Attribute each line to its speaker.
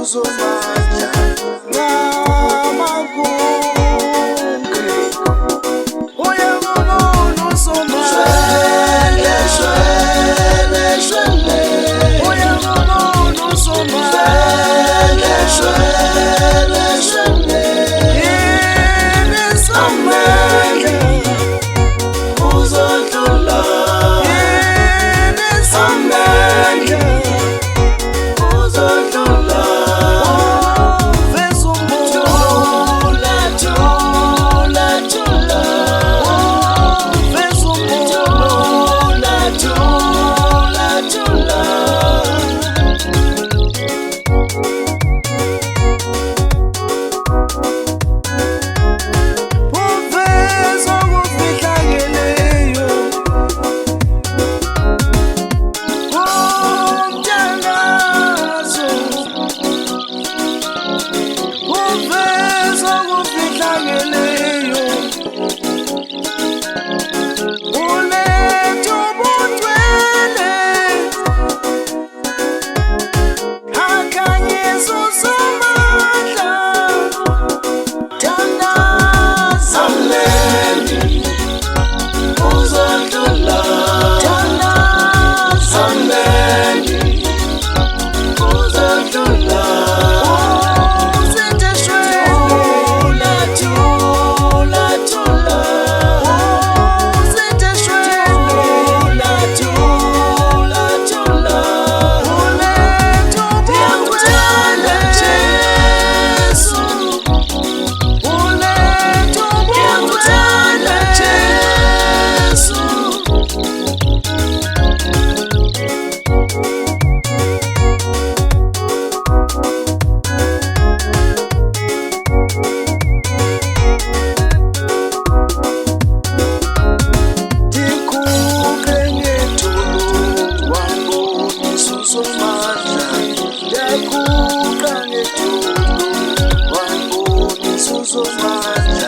Speaker 1: uzomandla ngamakunge uyangubona uzomandla shwele shwele uyangubona uzomandla shwele shwele yini somandla uzodlula yini somandla uzodlula veza umuntu thula thula veza umuntu thula thula uveza okufihlakeleyo umthandazo uveza okufihlakeleyo uletha ubutwele akhanyisa uzomandla thandaza ameni uzodlula thandaza ameni uzodlula uzinto shwele thula thula uzinto shwele thula thula uletha ubutwele Jesu uletha ubutwele Jesu ndikuke ngethulu wambonisa uzomandla ndakuka ngethulu wambonisa uzomandla